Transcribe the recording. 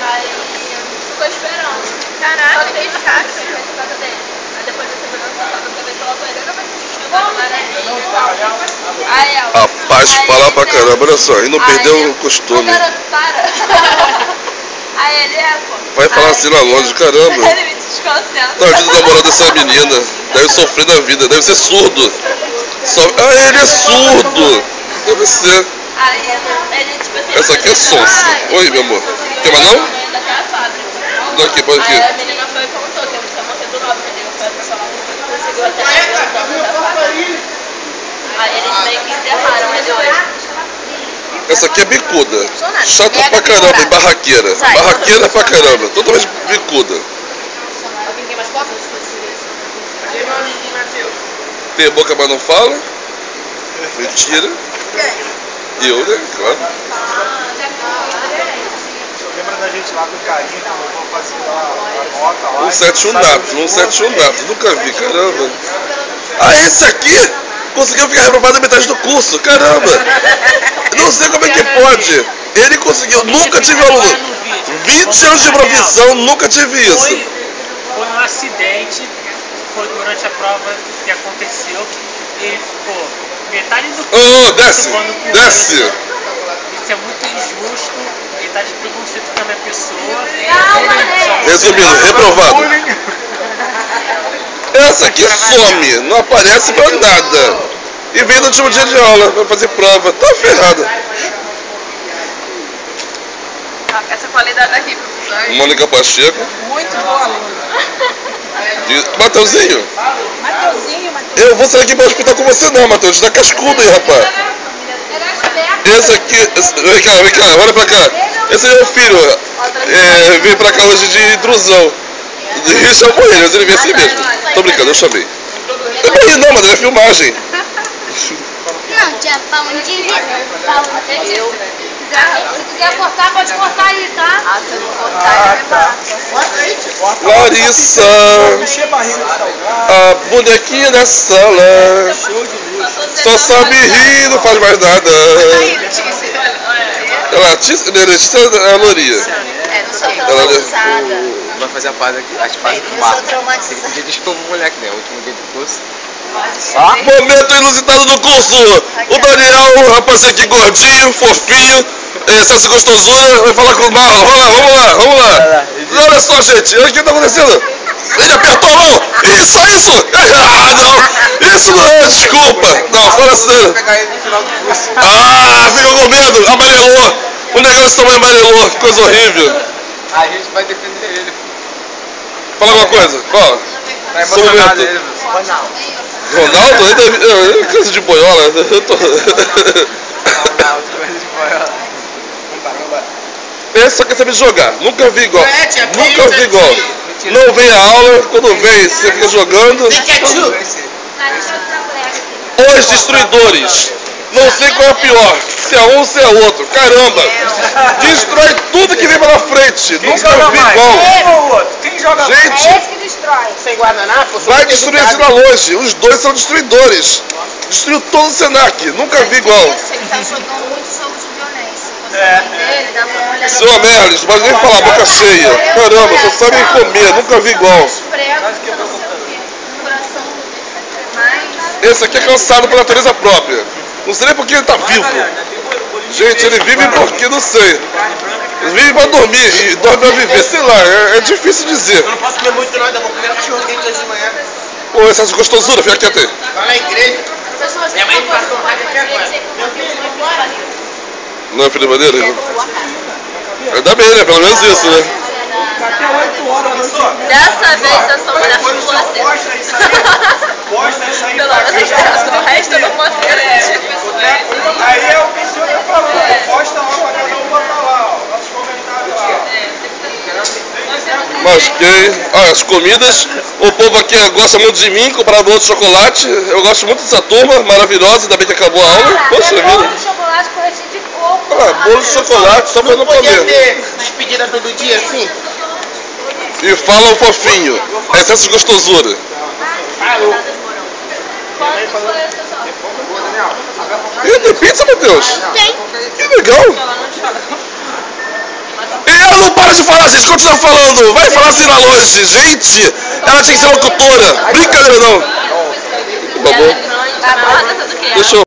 Aí ficou esperando. Caraca, que chato. Por causa dele. Aí depois de segurança passada também pela banheira, mas xixi, aí ela. Rapaz, fala pra caramba, olha só, e não perdeu o costume. Para. Aí ele pô. Vai falar assim lá longe, caramba. Ele me desconcentra. Tadinho do namorado dessa menina. Deve sofrer na vida, deve ser surdo. Ah, ele é surdo. Deve ser. Aí ele, tipo assim... Essa aqui é sonsa. Oi, meu amor. Quer mais não? Daqui, pode aqui. Aí a menina foi e contou que eu tinha morrido 9, entendeu? Foi pra falar que conseguiu até aí eles meio que enterraram ele hoje. Essa aqui é bicuda. Chata pra caramba e barraqueira. Barraqueira pra caramba. Totalmente bicuda. Alguém quer mais coca? Tem boca, mas não fala. Mentira. Eu, né? Claro. Lembra da gente lá com o carinho, quando eu vou fazer a nota lá? 171 Dato, 171 Dato. Nunca vi, caramba. Ah, esse aqui conseguiu ficar reprovado na metade do curso. Caramba. Não sei como é que pode. Ele conseguiu. Nunca tive aluno. 20 anos de profissão, nunca tive isso. Foi um acidente, foi durante a prova que aconteceu, que ele ficou metade do curso. Oh, desce, desce. Isso é muito injusto, ele está de preconceito com a minha pessoa. Resumindo, reprovado. Essa aqui some, não aparece pra nada. E vem no último dia de aula, vai fazer prova. Tá ferrado. Essa qualidade aqui, professor. Mônica Pacheco. Muito boa aluna. E Mateuzinho. Mateuzinho. Eu vou sair aqui para o hospital com você não, Matheus. Tá cascudo aí, rapaz. Esse aqui... Vem cá, olha pra cá. Esse é meu filho. Veio pra cá hoje de intrusão. E chamou ele, mas ele veio assim mesmo. Tô brincando, eu chamei. Não, mas é filmagem. Não, tinha pão de Se quiser cortar, pode cortar aí, tá? Ah, se eu não cortar, Larissa, a bonequinha da sala. Só sabe rir, não faz mais nada. Ela é a Loria. não sou traumatizada. Vai fazer as pazes com o Marco. Tem que pedir desculpa pro moleque, né? O último dia do curso. Momento inusitado do curso. O Daniel, o rapaz aqui gordinho, fofinho, essa gostosura, vai falar com o Marlon. Vamos lá. Olha só, gente, olha o que tá acontecendo. Ele apertou a mão. Isso. Ah, não. Isso não é desculpa. Não, fala assim dele. Ah, ficou com medo. Amarelou. O negócio também amarelou. Que coisa horrível. A gente vai defender ele. Fala alguma coisa. Fala. Tá emocionado ele. Ronaldo? Ainda canso de boiola. Eu tô... Ronaldo, coisa de boiola. Esse só quer saber jogar. Nunca vi igual. Nunca vi igual. Não vem a aula. Quando vem, você fica jogando. Os destruidores. Não sei qual é o pior. Se é um ou se é outro. Caramba. Destrói tudo que vem pela frente. Nunca vi igual. Quem joga mais? Gente. É esse que destrói. Sem guardanapo? Vai destruir esse lá longe. Os dois são destruidores. Destruiu todo o Senac. Nunca vi igual. Ele tá jogando muito jogo de violência. Dele, dá pra olhar. Seu Merlis, não pode nem falar, boca cheia. Caramba, só sabem comer. Nunca vi igual. Esse aqui é cansado por natureza própria. Não sei nem porque ele tá vivo. Gente, ele vive porque não sei. Ele vive pra dormir e dorme pra viver. Sei lá, é difícil dizer. Eu não posso comer muito não, ainda vou comer cachorro quente hoje de manhã. Pô, essa gostosura, fica quieto aí. Vai na igreja. Minha mãe passou raiva aqui agora. Não é filho maneiro? Ainda bem, né? Pelo menos isso, né? Dessa vez eu sou mulher fluorescente. Posta isso aí. Pelo menos o resto eu não mostrei. Aí é o que o senhor tá falando. Posta lá pra cada um botar lá, ó. Nossos comentários lá. Mas quem? As comidas. O povo aqui gosta muito de mim, comprar bolo de chocolate. Eu gosto muito dessa turma, maravilhosa. Ainda bem que acabou a aula. Poxa vida. Bolo de chocolate com recheio de coco. Bolo de chocolate, só pra não comer. ter despedida todo dia assim? E fala o fofinho. Essa é gostosura. E tem pizza, Matheus? Tem. Que legal. E eu não Para de falar, gente, continua falando. Vai falar assim lá longe. Gente, ela tinha que ser locutora. Brincadeira não. Por favor. Deixa eu